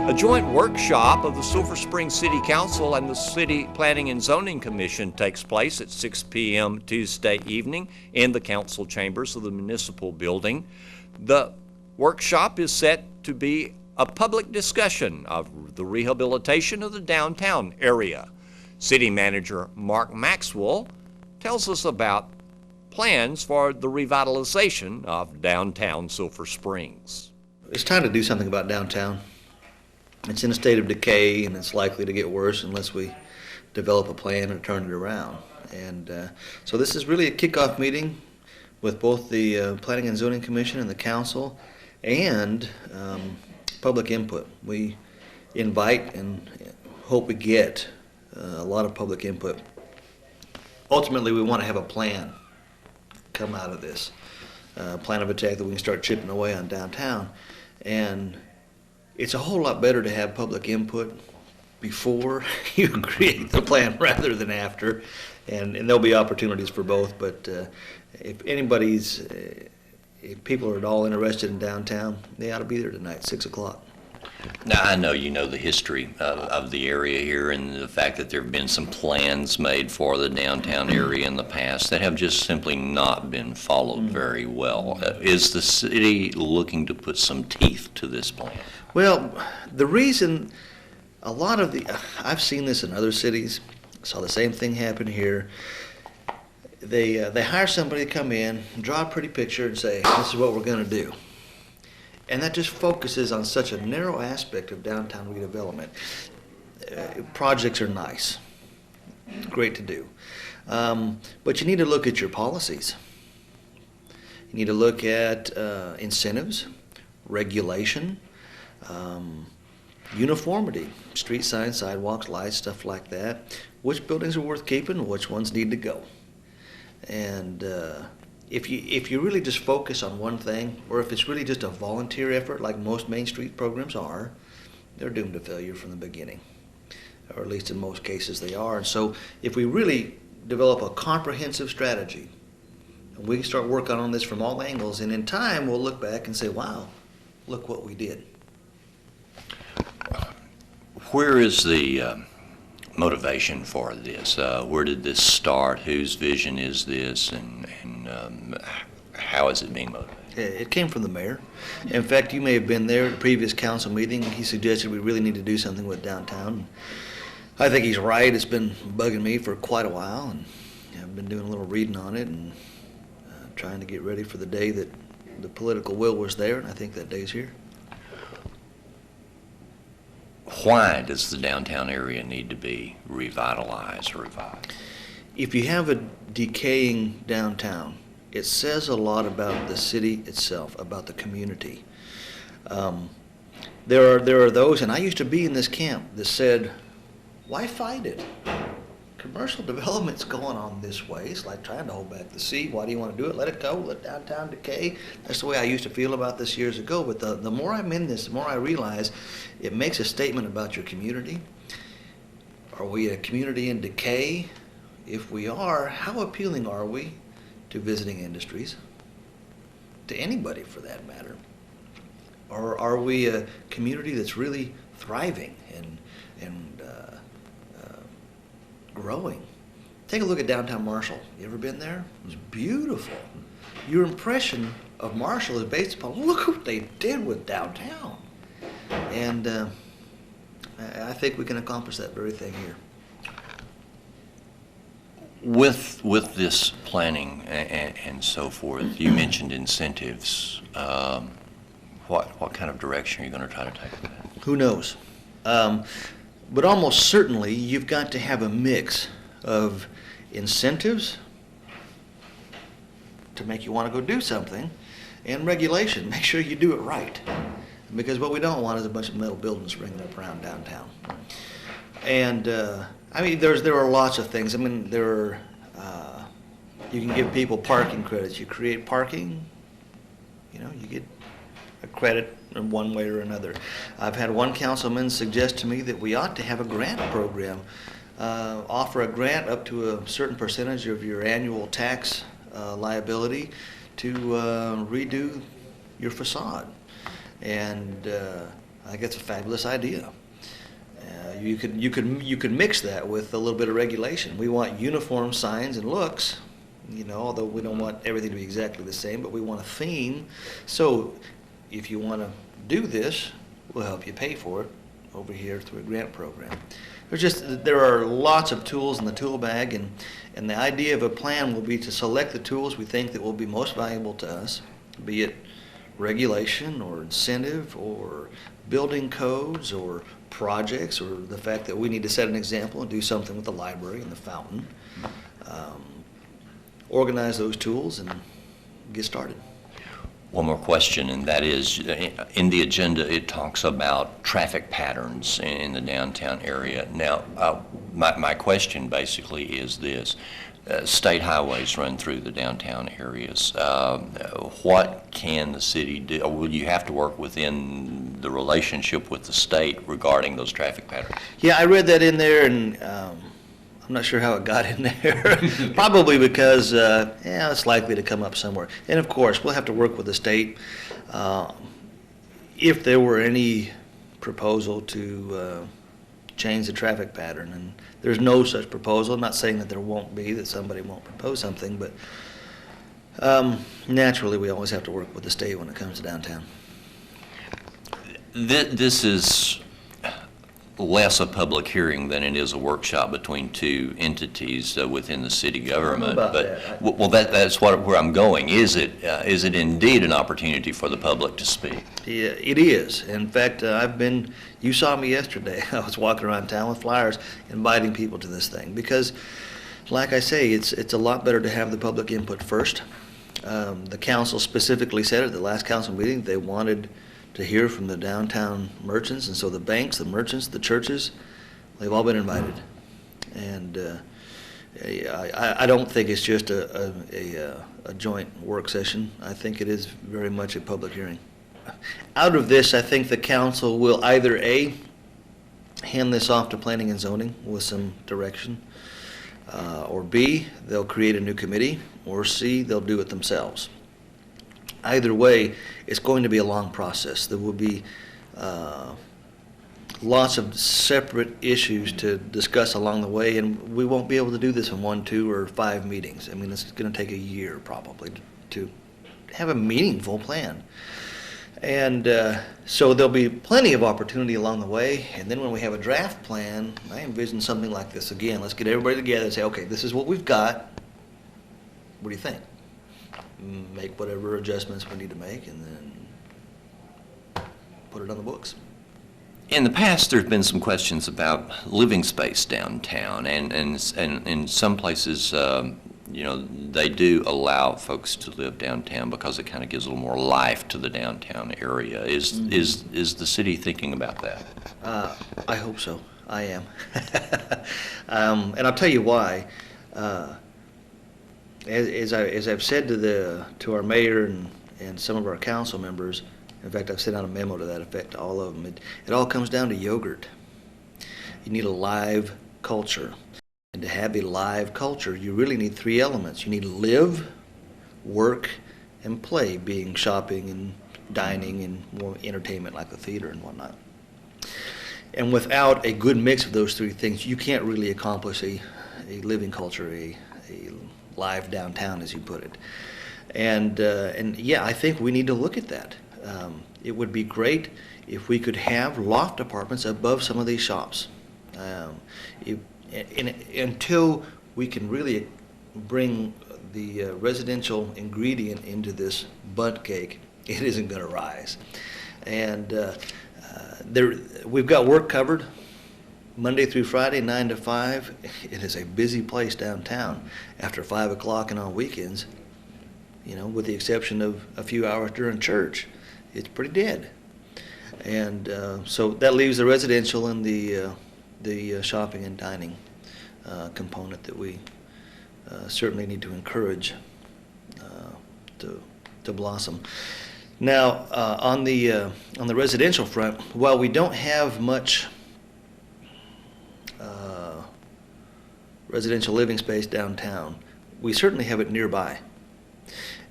A joint workshop of the Sulphur Springs City Council and the City Planning and Zoning Commission takes place at 6 p.m. Tuesday evening in the council chambers of the municipal building. The workshop is set to be a public discussion of the rehabilitation of the downtown area. City Manager Mark Maxwell tells us about plans for the revitalization of downtown Sulphur Springs. It's time to do something about downtown. It's in a state of decay, and it's likely to get worse unless we develop a plan and turn it around. And so this is really a kickoff meeting with both the Planning and Zoning Commission and the Council and public input. We invite and hope we get a lot of public input. Ultimately, we want to have a plan come out of this, plan of attack that we can start chipping away on downtown. And it's a whole lot better to have public input before you create the plan rather than after, and there'll be opportunities for both. But if people are at all interested in downtown, they ought to be there tonight, 6 o'clock. Now, I know you know the history of the area here and the fact that there have been some plans made for the downtown area in the past that have just simply not been followed very well. Is the city looking to put some teeth to this plan? Well, the reason I've seen this in other cities, saw the same thing happen here. They hire somebody to come in, draw a pretty picture and say, this is what we're going to do. And that just focuses on such a narrow aspect of downtown redevelopment. Projects are nice, great to do. But you need to look at your policies. You need to look at incentives, regulation, uniformity, street signs, sidewalks, lights, stuff like that. Which buildings are worth keeping, which ones need to go. And if you really just focus on one thing, or if it's really just a volunteer effort like most Main Street programs are, they're doomed to failure from the beginning, or at least in most cases they are. And so if we really develop a comprehensive strategy, and we start working on this from all angles, and in time we'll look back and say, wow, look what we did. Where is the motivation for this? Where did this start? Whose vision is this, and how is it being motivated? It came from the mayor. In fact, you may have been there at a previous council meeting. He suggested we really need to do something with downtown. I think he's right. It's been bugging me for quite a while, and I've been doing a little reading on it and trying to get ready for the day that the political will was there, and I think that day's here. Why does the downtown area need to be revitalized or revived? If you have a decaying downtown, it says a lot about the city itself, about the community. There are those, and I used to be in this camp, that said, why fight it? Commercial development's going on this way. It's like trying to hold back the sea. Why do you want to do it? Let it go. Let downtown decay. That's the way I used to feel about this years ago. But the more I'm in this, the more I realize it makes a statement about your community. Are we a community in decay? If we are, how appealing are we to visiting industries? To anybody for that matter. Or are we a community that's really thriving and growing? Take a look at downtown Marshall. You ever been there? It's beautiful. Your impression of Marshall is based upon, look what they did with downtown. And I think we can accomplish that very thing here. With this planning and so forth, you mentioned incentives. What kind of direction are you going to try to take with that? Who knows? But almost certainly you've got to have a mix of incentives to make you want to go do something and regulation. Make sure you do it right. Because what we don't want is a bunch of metal buildings springing up around downtown. And I mean, there are lots of things. I mean, you can give people parking credits. You create parking, you get a credit in one way or another. I've had one councilman suggest to me that we ought to have a grant program, offer a grant up to a certain percentage of your annual tax liability to redo your facade. And I think that's a fabulous idea. You could mix that with a little bit of regulation. We want uniform signs and looks, although we don't want everything to be exactly the same, but we want a theme. So if you want to do this, we'll help you pay for it over here through a grant program. There are lots of tools in the tool bag, and the idea of a plan will be to select the tools we think that will be most valuable to us, be it regulation or incentive or building codes or projects, or the fact that we need to set an example and do something with the library and the fountain. Organize those tools and get started. One more question, and that is, in the agenda, it talks about traffic patterns in the downtown area. Now, my question basically is this. State highways run through the downtown areas. What can the city do, or will you have to work within the relationship with the state regarding those traffic patterns? Yeah, I read that in there, and I'm not sure how it got in there. Probably because, it's likely to come up somewhere. And of course, we'll have to work with the state. If there were any proposal to change the traffic pattern, and there's no such proposal. I'm not saying that there won't be, that somebody won't propose something, but naturally we always have to work with the state when it comes to downtown. This is less a public hearing than it is a workshop between two entities within the city government. That's where I'm going. Is it indeed an opportunity for the public to speak? Yeah, it is. In fact, you saw me yesterday. I was walking around town with flyers inviting people to this thing because, like I say, it's a lot better to have the public input first. The council specifically said at the last council meeting they wanted to hear from the downtown merchants, and so the banks, the merchants, the churches, they've all been invited. And I don't think it's just a joint work session. I think it is very much a public hearing. Out of this, I think the council will either A, hand this off to planning and zoning with some direction, or B, they'll create a new committee, or C, they'll do it themselves. Either way, it's going to be a long process. There will be lots of separate issues to discuss along the way, and we won't be able to do this in 1, 2, or 5 meetings. I mean, it's going to take a year probably to have a meaningful plan. And so there'll be plenty of opportunity along the way, and then when we have a draft plan, I envision something like this again. Let's get everybody together and say, okay, this is what we've got. What do you think? Make whatever adjustments we need to make, and then put it on the books. In the past, there's been some questions about living space downtown, and in some places, they do allow folks to live downtown because it kind of gives a little more life to the downtown area. Is the city thinking about that? I hope so. I am. And I'll tell you why. As I've said to our mayor and some of our council members, in fact, I've sent out a memo to that effect to all of them. It all comes down to yogurt. You need a live culture. And to have a live culture, you really need 3 elements. You need to live, work, and play, being shopping and dining and more entertainment like the theater and whatnot. And without a good mix of those 3 things, you can't really accomplish a living culture, a live downtown, as you put it. And yeah, I think we need to look at that. It would be great if we could have loft apartments above some of these shops. Until we can really bring the residential ingredient into this bundt cake, it isn't going to rise. And we've got work covered. Monday through Friday, 9 to 5, it is a busy place downtown. After 5 o'clock and on weekends, with the exception of a few hours during church, it's pretty dead. And so that leaves the residential and the shopping and dining component that we certainly need to encourage to blossom. Now, on the residential front, while we don't have much residential living space downtown, we certainly have it nearby.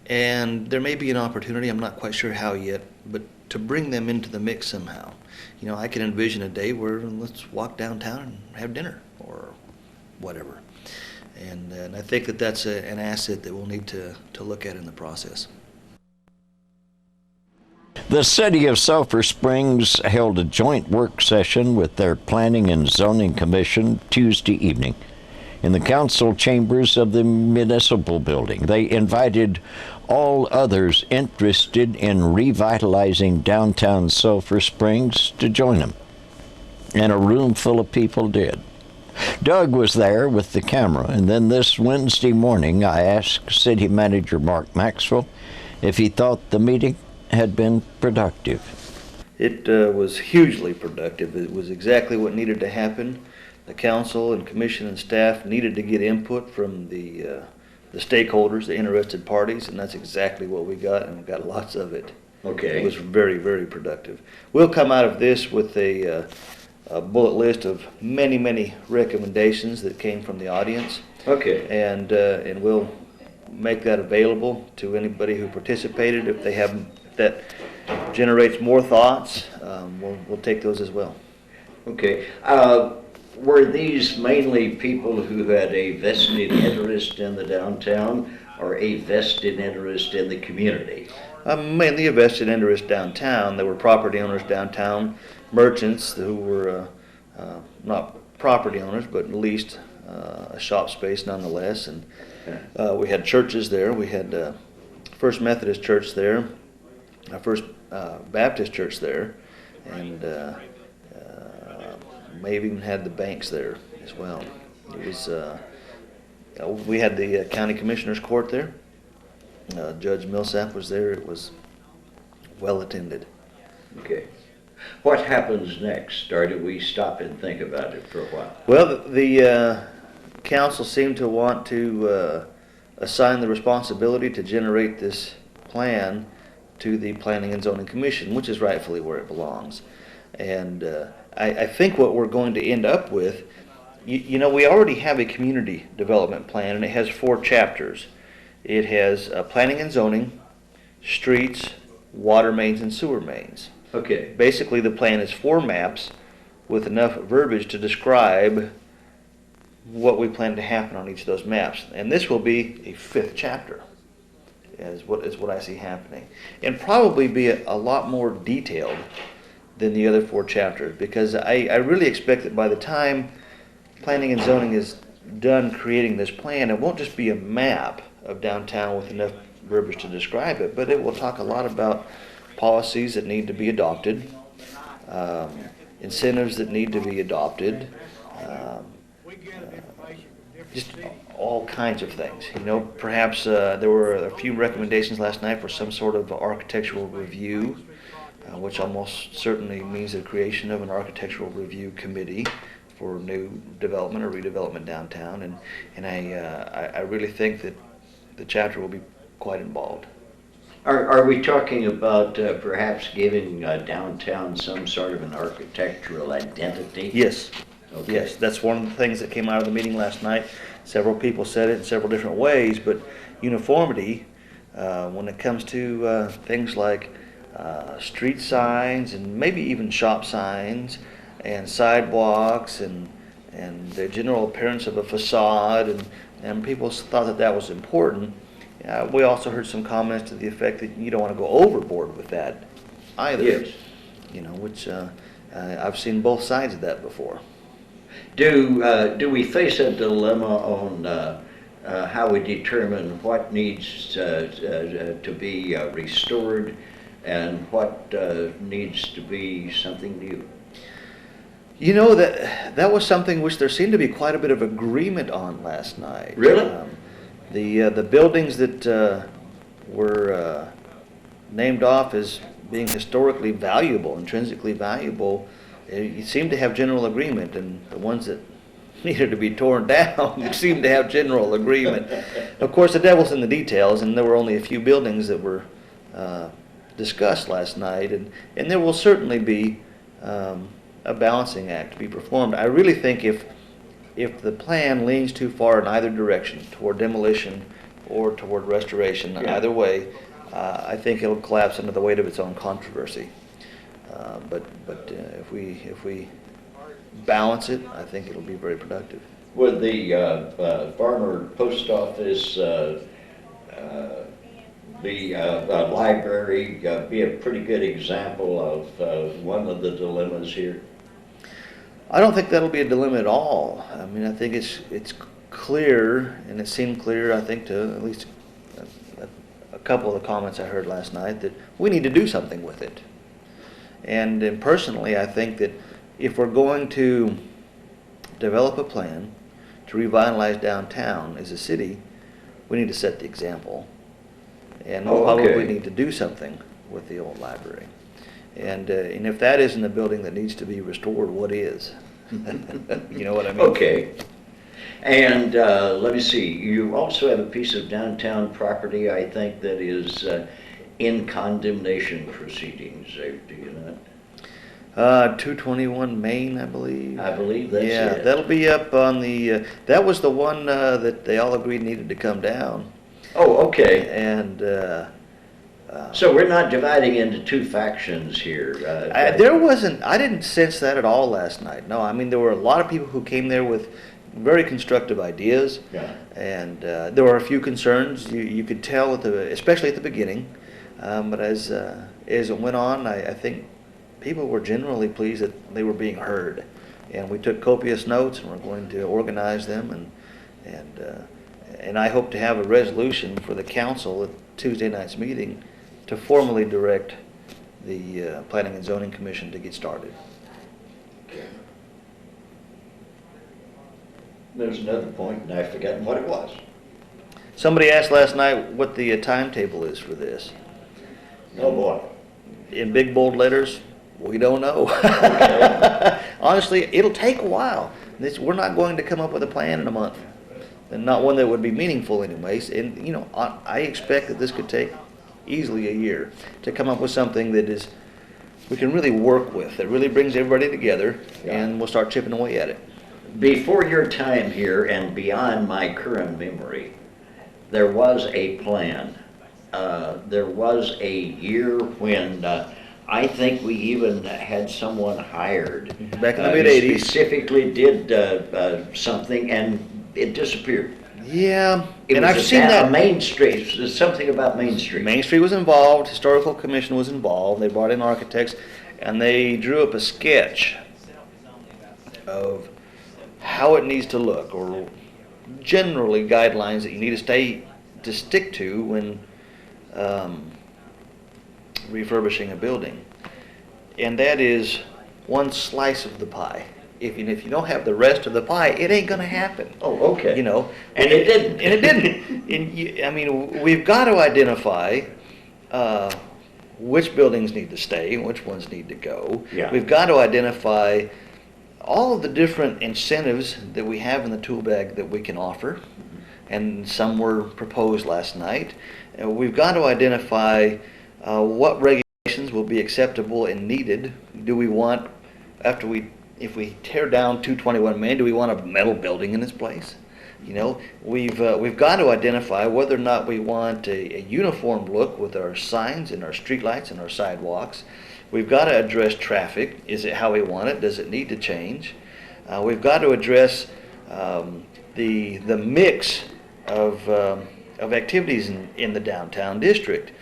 And there may be an opportunity, I'm not quite sure how yet, but to bring them into the mix somehow. You know, I can envision a day where let's walk downtown and have dinner or whatever. And I think that that's an asset that we'll need to look at in the process. The City of Sulphur Springs held a joint work session with their Planning and Zoning Commission Tuesday evening in the council chambers of the municipal building. They invited all others interested in revitalizing downtown Sulphur Springs to join them, and a room full of people did. Doug was there with the camera, and then this Wednesday morning I asked City Manager Mark Maxwell if he thought the meeting had been productive. It was hugely productive. It was exactly what needed to happen. The council and commission and staff needed to get input from the stakeholders, the interested parties, and that's exactly what we got, and we got lots of it. Okay. It was very, very productive. We'll come out of this with a bullet list of many, many recommendations that came from the audience. Okay. And we'll make that available to anybody who participated. If that generates more thoughts, we'll take those as well. Okay. Were these mainly people who had a vested interest in the downtown or a vested interest in the community? Mainly a vested interest downtown. There were property owners downtown, merchants who were not property owners but leased a shop space nonetheless. And we had churches there. We had First Methodist Church there, First Baptist Church there, and maybe even had the banks there as well. It was we had the county commissioner's court there. Judge Millsap was there. It was well attended. Okay. What happens next, or do we stop and think about it for a while? Well, the council seemed to want to assign the responsibility to generate this plan to the Planning and Zoning Commission, which is rightfully where it belongs. And I think what we're going to end up with, you know, we already have a community development plan, and it has 4 chapters. It has planning and zoning, streets, water mains, and sewer mains. Okay. Basically, the plan is 4 maps with enough verbiage to describe what we plan to happen on each of those maps. And this will be a 5th chapter, is what I see happening. And probably be a lot more detailed than the other 4 chapters, because I really expect that by the time planning and zoning is done creating this plan, it won't just be a map of downtown with enough verbiage to describe it, but it will talk a lot about policies that need to be adopted, incentives that need to be adopted, just all kinds of things. You know, perhaps there were a few recommendations last night for some sort of architectural review, which almost certainly means the creation of an architectural review committee for new development or redevelopment downtown, and I really think that the chapter will be quite involved. Are we talking about perhaps giving downtown some sort of an architectural identity? Yes. Okay. Yes, that's one of the things that came out of the meeting last night. Several people said it in several different ways, but uniformity when it comes to things like street signs and maybe even shop signs and sidewalks and the general appearance of a facade, and people thought that was important. We also heard some comments to the effect that you don't want to go overboard with that either. Yes. You know, which I've seen both sides of that before. Do we face a dilemma on how we determine what needs to be restored and what needs to be something new? You know, that was something which there seemed to be quite a bit of agreement on last night. Really? The buildings that were named off as being historically valuable, intrinsically valuable, you seem to have general agreement, and the ones that needed to be torn down seemed to have general agreement. Of course, the devil's in the details, and there were only a few buildings that were discussed last night, and there will certainly be a balancing act to be performed. I really think if the plan leans too far in either direction, toward demolition or toward restoration, Yeah. either way, I think it'll collapse under the weight of its own controversy. But if we balance it, I think it'll be very productive. Would the former post office, the library be a pretty good example of one of the dilemmas here? I don't think that'll be a dilemma at all. I mean, I think it's clear, and it seemed clear, I think, to at least a couple of the comments I heard last night, that we need to do something with it. And personally, I think that if we're going to develop a plan to revitalize downtown as a city, we need to set the example. And we'll probably need to do something with the old library. And if that isn't a building that needs to be restored, what is? You know what I mean? Okay. And let me see, you also have a piece of downtown property, I think, that is in condemnation proceedings, do you not? 221 Main, I believe. I believe that's Yeah, it. that'll be up on the, that was the one that they all agreed needed to come down. Oh, okay. And So we're not dividing into two factions here. there wasn't, I didn't sense that at all last night. No, I mean, there were a lot of people who came there with very constructive ideas. Yeah. And there were a few concerns. You could tell, especially at the beginning. But as it went on, I think people were generally pleased that they were being heard. And we took copious notes, and we're going to organize them. And I hope to have a resolution for the council at Tuesday night's meeting to formally direct the Planning and Zoning Commission to get started. There's another point, and I've forgotten what it was. Somebody asked last night what the timetable is for this. Oh, boy. In big bold letters, we don't know. Honestly, it'll take a while. We're not going to come up with a plan in a month, and not one that would be meaningful anyways. And you know, I expect that this could take easily a year to come up with something that we can really work with, that really brings everybody together, and we'll start chipping away at it. Before your time here and beyond my current memory, there was a plan. There was a year when I think we even had someone hired. Back in the who mid-'80s. Specifically did something, and it disappeared. Yeah, It and was I've seen that. Main Street, there's something about Main Street. Main Street was involved, Historical Commission was involved, they brought in architects, and they drew up a sketch of how it needs to look, or generally guidelines that you need to stick to when refurbishing a building. And that is one slice of the pie. If you don't have the rest of the pie, it ain't gonna happen. Oh, okay. You know, And it didn't. And it didn't. I mean, we've got to identify which buildings need to stay and which ones need to go. Yeah. We've got to identify all of the different incentives that we have in the tool bag that we can offer, and some were proposed last night. We've got to identify what regulations will be acceptable and needed. Do we want, if we tear down 221 Main, do we want a metal building in its place? You know, we've got to identify whether or not we want a uniform look with our signs and our streetlights and our sidewalks. We've got to address traffic. Is it how we want it? Does it need to change? We've got to address the mix of activities in the downtown district.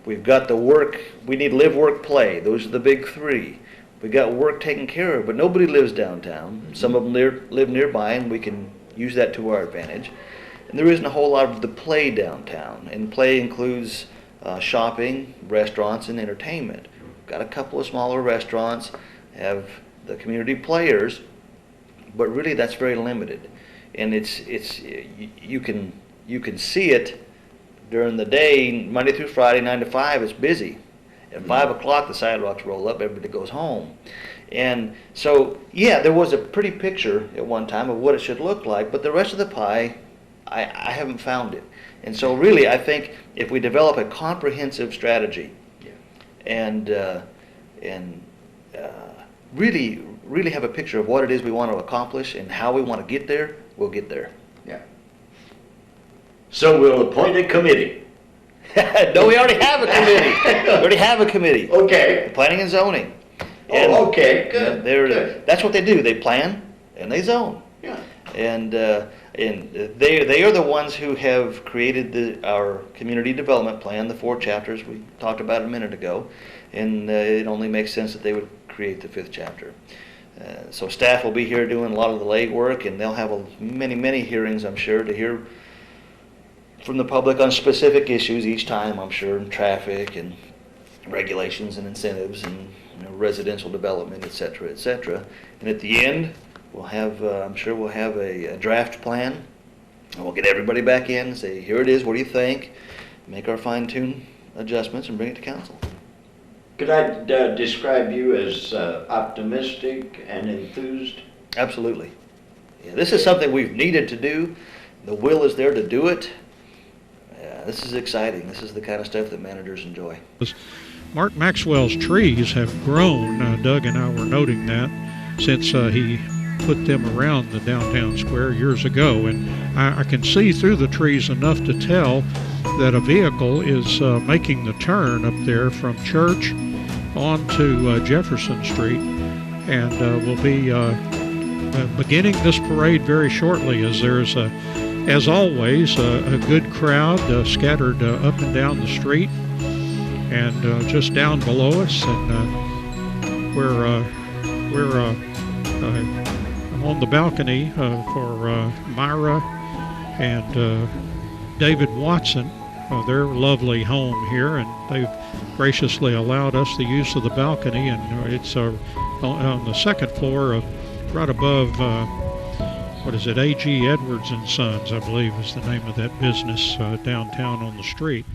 We've got the work. We need live, work, play. Those are the big three. We got work taken care of, but nobody lives downtown. Some of them live nearby, and we can use that to our advantage. And there isn't a whole lot of the play downtown, and play includes shopping, restaurants, and entertainment. We've got a couple of smaller restaurants, have the community players, but really that's very limited. And you can see it during the day, Monday through Friday, 9 to 5. It's busy. At 5 o'clock, the sidewalks roll up, everybody goes home. And so, yeah, there was a pretty picture at one time of what it should look like, but the rest of the pie, I haven't found it. And so really, I think if we develop a comprehensive strategy and really have a picture of what it is we want to accomplish and how we want to get there, we'll get there. Yeah. So we'll appoint a committee. No, we already have a committee. We already have a committee. Okay. Planning and zoning. Oh, okay, good, good. That's what they do. They plan and they zone. Yeah. And they are the ones who have created our community development plan, the 4 chapters we talked about a minute ago. And it only makes sense that they would create the 5th chapter. So staff will be here doing a lot of the legwork, and they'll have many hearings, I'm sure, to hear from the public on specific issues each time, I'm sure, and traffic and regulations and incentives and residential development, et cetera, et cetera. And at the end, we'll have, I'm sure we'll have a draft plan, and we'll get everybody back in and say, here it is, what do you think? Make our fine-tune adjustments and bring it to council. Could I describe you as optimistic and enthused? Absolutely. Yeah, this is something we've needed to do. The will is there to do it. This is exciting. This is the kind of stuff that managers enjoy. Mark Maxwell's trees have grown. Doug and I were noting that since he put them around the downtown square years ago. And I can see through the trees enough to tell that a vehicle is making the turn up there from Church onto Jefferson Street, and will be beginning this parade very shortly, as there's, as always, a good crowd scattered up and down the street, and just down below us, and I'm on the balcony for Myra and David Watson, their lovely home here, and they've graciously allowed us the use of the balcony, and it's on the second floor, right above, what is it, A.G. Edwards and Sons, I believe is the name of that business downtown on the street.